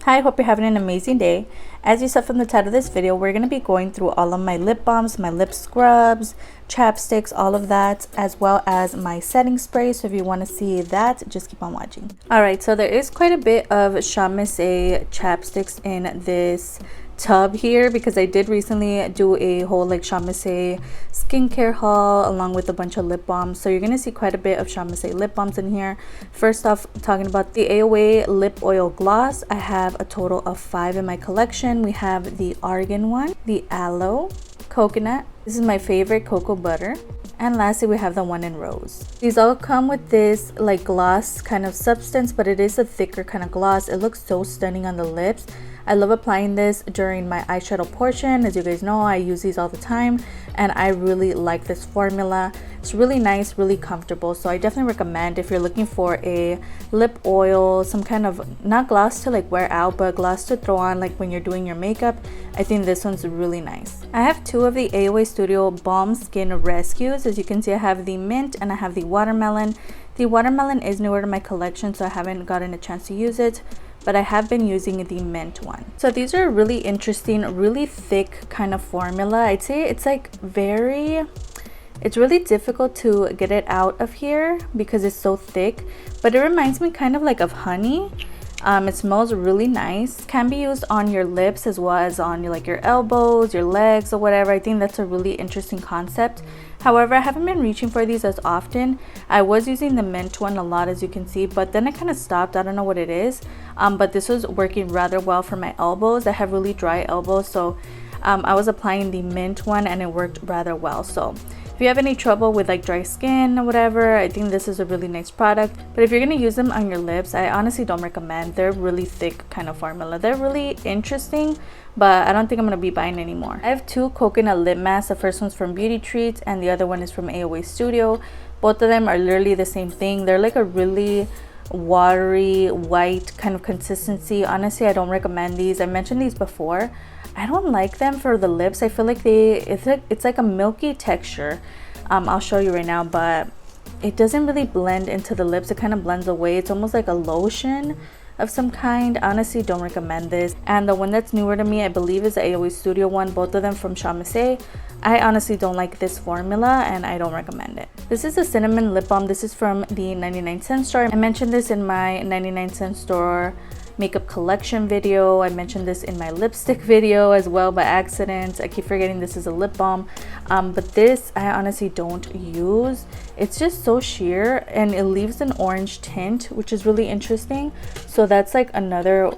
Hi, hope you're having an amazing day. As you saw from the title of this video, we're going to be going through all of my lip balms, my lip scrubs, chapsticks, all of that, as well as my setting spray. So if you want to see that, just keep on watching. Alright, so there is quite a bit of Charmese chapsticks in this tub here because I did recently do a whole like Charmese skincare haul along with a bunch of lip balms, so you're gonna see quite a bit of Charmese lip balms in here. First off, talking about the AOA lip oil gloss, I have a total of 5 in my collection. We have the argan one, the aloe, coconut, this is my favorite, cocoa butter, and lastly we have the one in rose. These all come with this like gloss kind of substance, but it is a thicker kind of gloss. It looks so stunning on the lips. I love applying this during my eyeshadow portion. As you guys know, I use these all the time and I really like this formula. It's really nice, really comfortable, so I definitely recommend if you're looking for a lip oil, some kind of not gloss to like wear out, but gloss to throw on like when you're doing your makeup. I think this one's really nice. I have 2 of the AOA Studio Balm Skin Rescues. As you can see, I have the mint and I have the watermelon. The watermelon is newer to my collection, so I haven't gotten a chance to use it, but I have been using the mint one. So these are really interesting, really thick kind of formula. I'd say it's like it's really difficult to get it out of here because it's so thick, but it reminds me kind of like of honey. It smells really nice. Can be used on your lips as well as on your, like your elbows, your legs, or whatever. I think that's a really interesting concept. However, I haven't been reaching for these as often. I was using the mint one a lot, as you can see, but then I kind of stopped. I don't know what it is, but this was working rather well for my elbows. I have really dry elbows, so I was applying the mint one and it worked rather well. So if you have any trouble with like dry skin or whatever, I think this is a really nice product. But if you're going to use them on your lips, I honestly don't recommend. They're really thick kind of formula. They're really interesting, but I don't think I'm going to be buying anymore. I have 2 coconut lip masks. The first one's from Beauty Treats and the other one is from AOA Studio. Both of them are literally the same thing. They're like a really watery white kind of consistency. Honestly, I don't recommend these. I mentioned these before. I don't like them for the lips. I feel like it's like a milky texture. I'll show you right now, but it doesn't really blend into the lips. It kind of blends away. It's almost like a lotion of some kind. Honestly, don't recommend this. And the one that's newer to me, I believe, is the AOA Studio one. Both of them from Charmese. I honestly don't like this formula and I don't recommend it. This is a cinnamon lip balm. This is from the 99-cent store. I mentioned this in my 99-cent store makeup collection video. I mentioned this in my lipstick video as well by accident. I keep forgetting this is a lip balm, but this I honestly don't use. It's just so sheer and it leaves an orange tint, which is really interesting. So that's like another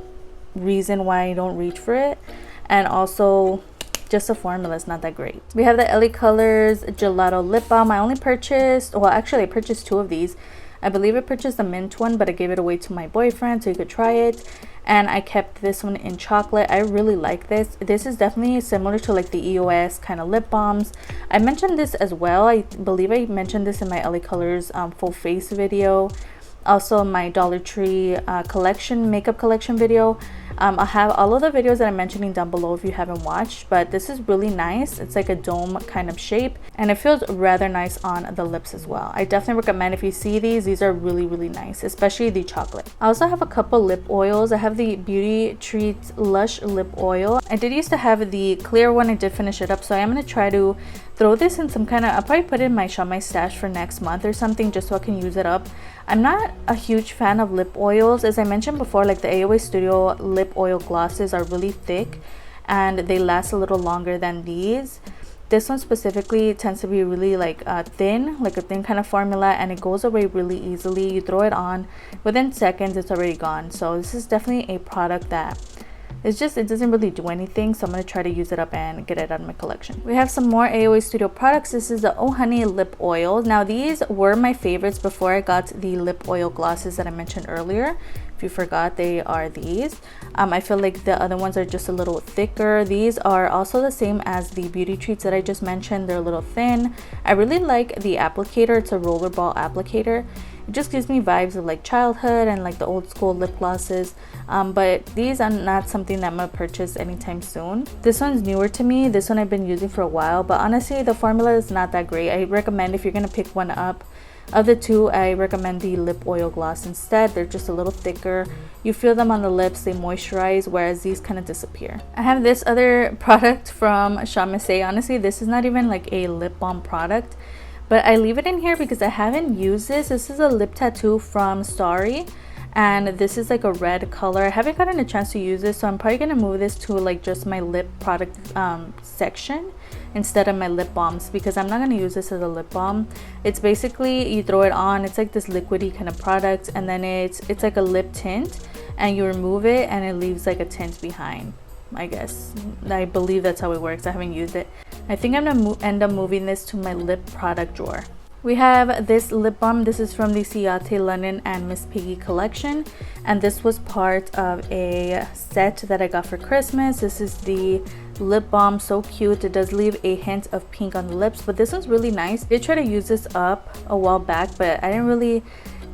reason why I don't reach for it. And also just the formula is not that great. We have the LA Colors Gelato Lip Balm. I only purchased, well actually I purchased 2 of these. I believe I purchased the mint one, but I gave it away to my boyfriend so he could try it. And I kept this one in chocolate. I really like this. This is definitely similar to like the EOS kind of lip balms. I mentioned this as well. I believe I mentioned this in my LA Colors full face video. Also my Dollar Tree makeup collection video. I'll have all of the videos that I'm mentioning down below if you haven't watched, but this is really nice. It's like a dome kind of shape and it feels rather nice on the lips as well. I definitely recommend if you see these are really nice, especially the chocolate. I also have a couple lip oils. I have the Beauty Treats Lush Lip Oil. I did used to have the clear one. I did finish it up, so I am going to try to throw this in some kind of, I'll probably put it in my Shop stash for next month or something just so I can use it up. I'm not a huge fan of lip oils. As I mentioned before, like the AOA Studio lip oil glosses are really thick and they last a little longer than these. This one specifically tends to be really like thin, like a thin kind of formula, and it goes away really easily. You throw it on, within seconds it's already gone. So this is definitely a product that it doesn't really do anything, so I'm going to try to use it up and get it out of my collection. We have some more AOA Studio products. This is the Oh Honey lip oil. Now these were my favorites before I got the lip oil glosses that I mentioned earlier. If you forgot, they are these. I feel like the other ones are just a little thicker. These are also the same as the Beauty Treats that I just mentioned. They're a little thin. I really like the applicator. It's a rollerball applicator. It just gives me vibes of like childhood and like the old school lip glosses, but these are not something that I'm gonna purchase anytime soon. This one's newer to me. This one I've been using for a while, but honestly the formula is not that great. I recommend if you're gonna pick one up, Of the two, I recommend the lip oil gloss instead. They're just a little thicker. You feel them on the lips, they moisturize, whereas these kind of disappear. I have this other product from Shamasay. Honestly, this is not even like a lip balm product, but I leave it in here because I haven't used this. This is a lip tattoo from Starry, and this is like a red color. I haven't gotten a chance to use this, so I'm probably gonna move this to like just my lip product section instead of my lip balms, because I'm not going to use this as a lip balm. It's basically, you throw it on, it's like this liquidy kind of product, and then it's like a lip tint, and you remove it and it leaves like a tint behind. I guess, I believe that's how it works. I haven't used it. I think I'm gonna end up moving this to my lip product drawer. We have this lip balm. This is from the Ciate London and Miss Piggy collection, and this was part of a set that I got for Christmas. This is the lip balm, so cute. It does leave a hint of pink on the lips, but this one's really nice. I did try to use this up a while back, but I didn't really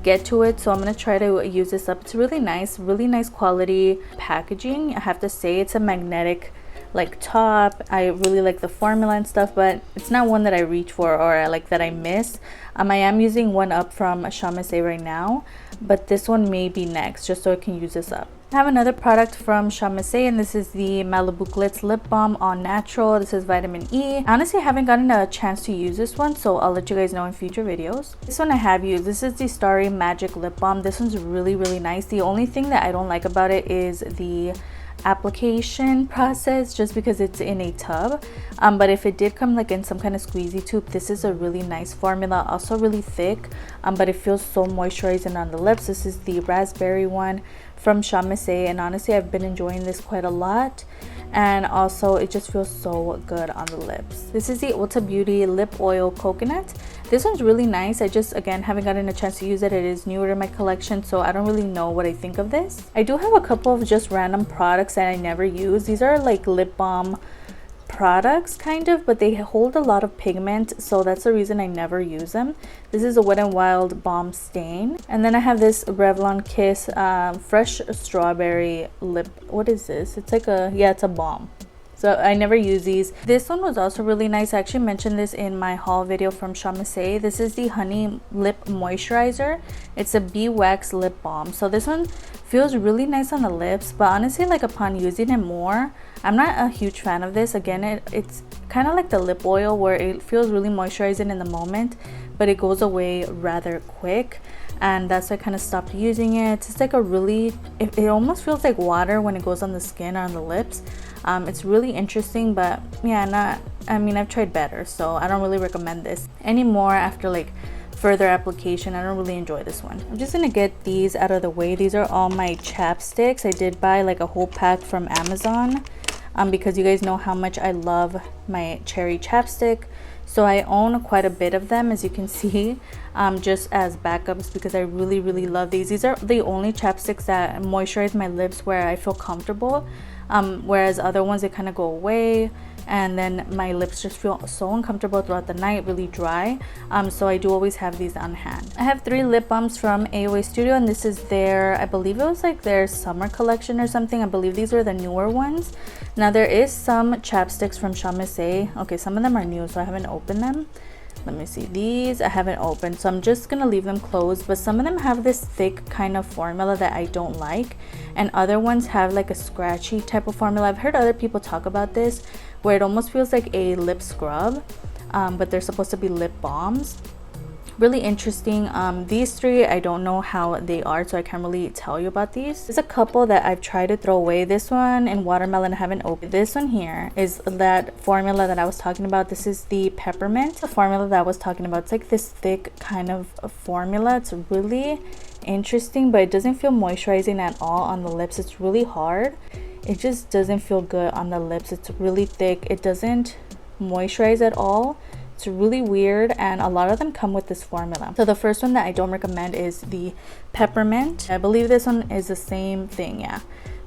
get to it, so I'm gonna try to use this up. It's really nice quality packaging. I have to say, it's a magnetic like top. I really like the formula and stuff, but it's not one that I reach for or like that I miss. I am using one up from Shamasay right now, but this one may be next, just so I can use this up. I have another product from Shamasay, and this is the Malibu Glitz Lip Balm All Natural. This is vitamin E. Honestly, I haven't gotten a chance to use this one, so I'll let you guys know in future videos. This one I have used. This is the Starry Magic Lip Balm. This one's really nice. The only thing that I don't like about it is the application process, just because it's in a tub, but if it did come like in some kind of squeezy tube, this is a really nice formula, also really thick, but it feels so moisturizing on the lips. This is the raspberry one from Shamasay, and honestly, I've been enjoying this quite a lot, and also it just feels so good on the lips. This is the Ulta Beauty Lip Oil Coconut. This one's really nice. I just, again, haven't gotten a chance to use it. It is newer to my collection, so I don't really know what I think of this. I do have a couple of just random products that I never use. These are like lip balm products kind of, but they hold a lot of pigment, so that's the reason I never use them. This is a Wet n Wild Balm Stain, and then I have this Revlon Kiss Fresh Strawberry Lip. What is this? It's like a, yeah, it's a balm. So I never use these. This one was also really nice. I actually mentioned this in my haul video from Shamasay. This is the Honey Lip Moisturizer. It's a beeswax lip balm. So this one feels really nice on the lips, but honestly, like upon using it more, I'm not a huge fan of this. Again, it's kind of like the lip oil, where it feels really moisturizing in the moment, but it goes away rather quick, and that's why I kind of stopped using it. It's like a really, it almost feels like water when it goes on the skin or on the lips. It's really interesting, but yeah, I mean, I've tried better, so I don't really recommend this anymore after like further application. I don't really enjoy this one. I'm just gonna get these out of the way. These are all my chapsticks. I did buy like a whole pack from Amazon, because you guys know how much I love my cherry chapstick. So I own quite a bit of them, as you can see, just as backups, because I really love these. These are the only chapsticks that moisturize my lips where I feel comfortable, whereas other ones, they kind of go away, and then my lips just feel so uncomfortable throughout the night, really dry. So I do always have these on hand. I have 3 lip balms from AOA Studio, and this is their, I believe it was like their summer collection or something. I believe these are the newer ones. Now there is some chapsticks from Shamasay. Okay, some of them are new, so I haven't opened them. Let me see. These I haven't opened, so I'm just gonna leave them closed, but some of them have this thick kind of formula that I don't like, and other ones have like a scratchy type of formula. I've heard other people talk about this, where it almost feels like a lip scrub, but they're supposed to be lip balms. Really interesting. These 3, I don't know how they are, so I can't really tell you about these. There's a couple that I've tried to throw away. This one in watermelon I haven't opened. This one here is that formula that I was talking about. This is the peppermint, the formula that I was talking about. It's like this thick kind of formula. It's really interesting, but it doesn't feel moisturizing at all on the lips. It's really hard. It just doesn't feel good on the lips. It's really thick. It doesn't moisturize at all. It's really weird, and a lot of them come with this formula. So the first one that I don't recommend is the peppermint. I believe this one is the same thing, yeah.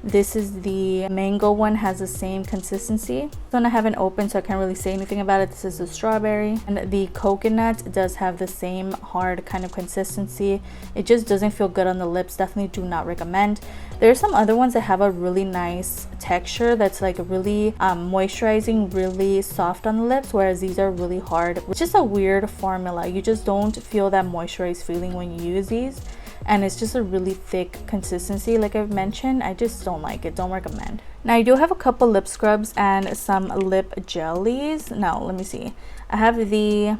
This is the mango one, has the same consistency. This one I haven't opened, so I can't really say anything about it. This is the strawberry, and the coconut does have the same hard kind of consistency. It just doesn't feel good on the lips. Definitely do not recommend. There are some other ones that have a really nice texture that's like really moisturizing, really soft on the lips, whereas these are really hard. It's just a weird formula. You just don't feel that moisturized feeling when you use these, and it's just a really thick consistency. Like I've mentioned, I just don't like it. Don't recommend. Now I do have a couple lip scrubs and some lip jellies. Now let me see. I have the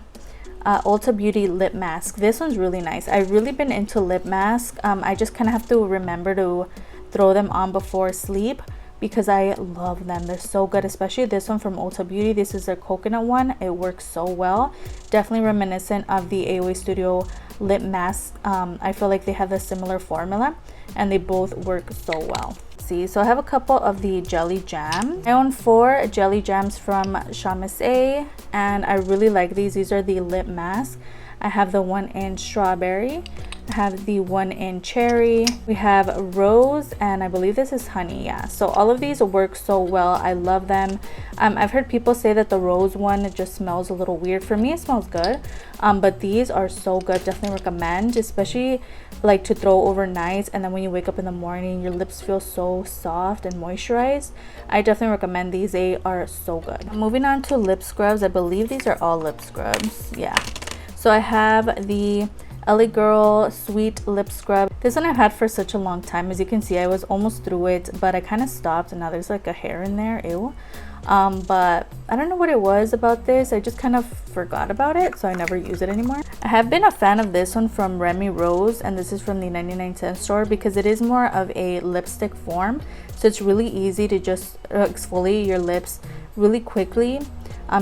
Ulta Beauty lip mask. This one's really nice. I've really been into lip mask. I just kind of have to remember to throw them on before sleep because I love them. They're so good, especially this one from Ulta Beauty. This is their coconut one. It works so well. Definitely reminiscent of the AOA Studio lip mask. I feel like they have a similar formula and they both work so well. See, so I have a couple of the jelly jam. I own 4 jelly jams from Shamasay, and I really like these. These are the lip mask. I have the one in strawberry. I have the one in cherry. We have rose, and I believe this is honey. Yeah, so all of these work so well. I love them. I've heard people say that the rose one, it just smells a little weird. For me, it smells good, but these are so good. Definitely recommend, especially like to throw overnight, and then when you wake up in the morning, your lips feel so soft and moisturized. I definitely recommend these. They are so good. Moving on to lip scrubs. I believe these are all lip scrubs. Yeah, so I have the LA Girl Sweet Lip Scrub. This one I've had for such a long time. As you can see, I was almost through it, but I kind of stopped, and now there's like a hair in there. Ew. But I don't know what it was about this. I just kind of forgot about it, so I never use it anymore. I have been a fan of this one from Remy Rose, and this is from the 99-cent store because it is more of a lipstick form, so it's really easy to just exfoliate your lips really quickly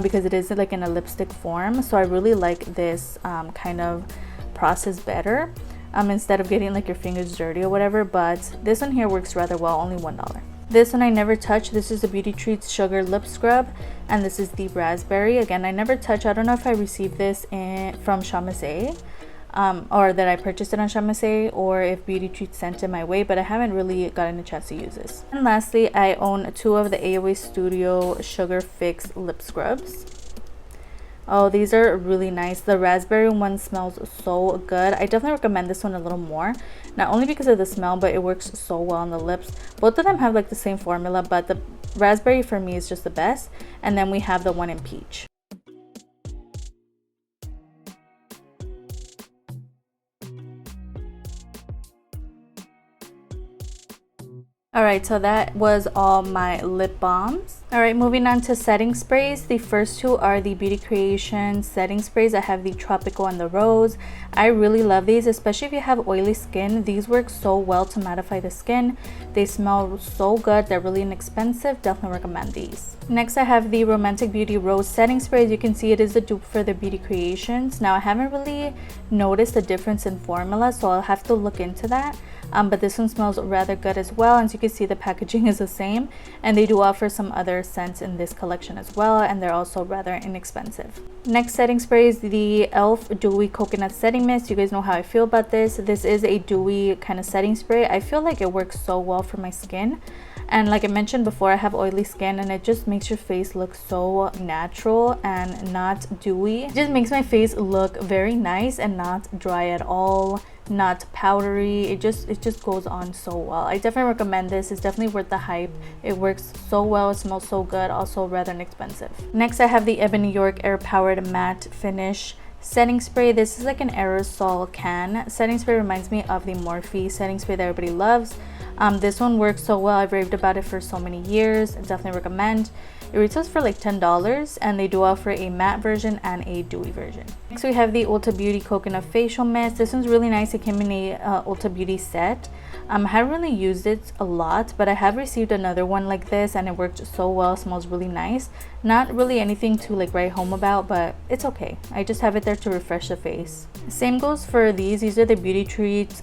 because it is like in a lipstick form. So I really like this kind of process better instead of getting like your fingers dirty or whatever. But this one here works rather well, only $1. This one I never touch. This is the Beauty Treats Sugar Lip Scrub, and this is the raspberry. Again, I never touch. I don't know if I received this from Shamasay or that I purchased it on Shamasay, or if Beauty Treats sent it my way, but I haven't really gotten a chance to use this. And lastly, I own 2 of the AOA Studio Sugar Fix Lip Scrubs. Oh, these are really nice. The raspberry one smells so good. I definitely recommend this one a little more, not only because of the smell, but it works so well on the lips. Both of them have like the same formula, but the raspberry for me is just the best. And then we have the one in peach. Alright, so that was all my lip balms. Alright, moving on to setting sprays. The first 2 are the Beauty Creations setting sprays. I have the Tropical and the Rose. I really love these, especially if you have oily skin. These work so well to mattify the skin. They smell so good. They're really inexpensive. Definitely recommend these. Next, I have the Romantic Beauty Rose setting spray. As you can see, it is the dupe for the Beauty Creations. Now, I haven't really noticed a difference in formula, so I'll have to look into that. But this one smells rather good as well. As you can see, the packaging is the same, and they do offer some other scents in this collection as well, and they're also rather inexpensive. Next setting spray is the e.l.f. Dewy Coconut Setting Mist. You guys know how I feel about this. This is a dewy kind of setting spray. I feel like it works so well for my skin. And like I mentioned before, I have oily skin, and it just makes your face look so natural and not dewy. It just makes my face look very nice and not dry at all, not powdery. It just goes on so well. I definitely recommend this. It's definitely worth the hype. It works so well. It smells so good. Also rather inexpensive. Next, I have the Ebony York Air Powered Matte Finish setting spray. This is like an aerosol can setting spray. Reminds me of the Morphe setting spray that everybody loves. This one works so well. I've raved about it for so many years. I definitely recommend. It retails for like $10, and they do offer a matte version and a dewy version. Next, we have the Ulta Beauty Coconut Facial Mist. This one's really nice. It came in a Ulta Beauty set. I haven't really used it a lot, but I have received another one like this, and it worked so well. It smells really nice. Not really anything to like write home about, but it's okay. I just have it there to refresh the face. Same goes for these. These are the Beauty Treats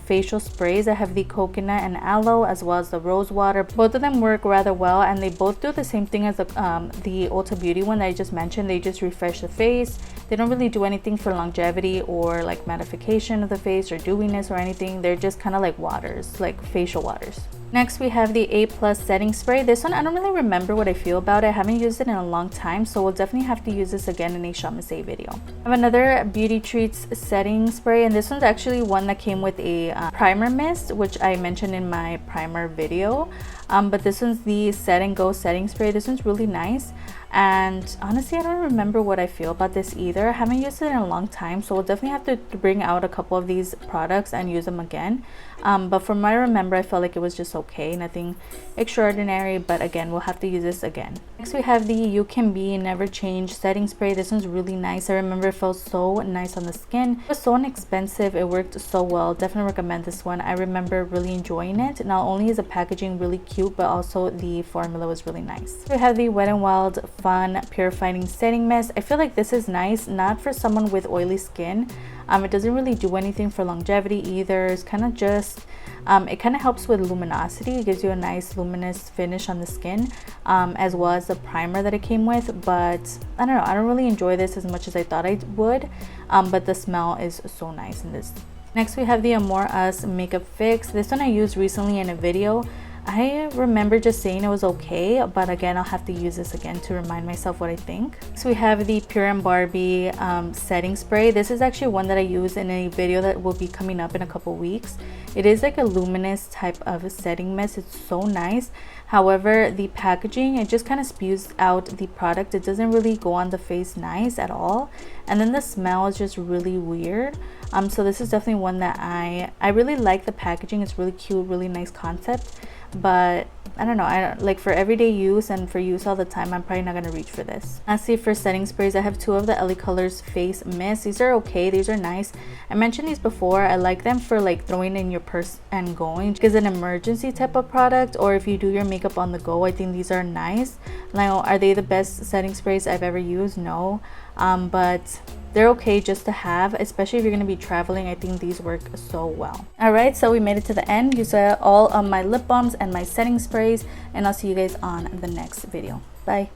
facial sprays. I have the coconut and aloe as well as the rose water. Both of them work rather well, and they both do the same thing as the Ulta Beauty one that I just mentioned. They just refresh the face. They don't really do anything for longevity or like mattification of the face or dewiness or anything. They're just kind of like water. waters, like facial waters. Next, we have the A+ setting spray. This one, I don't really remember what I feel about it. I haven't used it in a long time, so we'll definitely have to use this again in a Chamase video. I have another Beauty Treats setting spray, and this one's actually one that came with a primer mist, which I mentioned in my primer video. But this one's the Set and Go setting spray. This one's really nice. And honestly, I don't remember what I feel about this either. I haven't used it in a long time, so we'll definitely have to bring out a couple of these products and use them again. But from what I remember, I felt like it was just okay, nothing extraordinary, but again, we'll have to use this again. Next, we have the You Can Be Never Change setting spray. This one's really nice. I remember it felt so nice on the skin. It was so inexpensive. It worked so well. Definitely recommend this one. I remember really enjoying it. Not only is the packaging really cute, but also the formula was really nice. We have the Wet n Wild Fun Purifying Setting Mist. I feel like this is nice, not for someone with oily skin. It doesn't really do anything for longevity either. It's kind of just it kind of helps with luminosity. It gives you a nice luminous finish on the skin, as well as the primer that it came with. But I don't know, I don't really enjoy this as much as I thought I would, but the smell is so nice in this. Next, we have the Amore Us Makeup Fix. This one I used recently in a video. I remember just saying it was okay, but again, I'll have to use this again to remind myself what I think. So we have the Pure and Barbie setting spray. This is actually one that I use in a video that will be coming up in a couple weeks. It is like a luminous type of setting mist. It's so nice. However, the packaging, it just kind of spews out the product. It doesn't really go on the face nice at all. And then the smell is just really weird. So this is definitely one that I really like the packaging. It's really cute, really nice concept. But I don't know, like for everyday use and for use all the time, I'm probably not going to reach for this. Lastly, for setting sprays, I have two of the LA Colors Face Mist. These are okay, these are nice. I mentioned these before. I like them for like throwing in your purse and going, because an emergency type of product, or if you do your makeup on the go, I think these are nice. Now, are they the best setting sprays I've ever used? No, but they're okay just to have, especially if you're going to be traveling. I think these work so well. Alright, so we made it to the end. You saw all of my lip balms and my setting sprays, and I'll see you guys on the next video. Bye.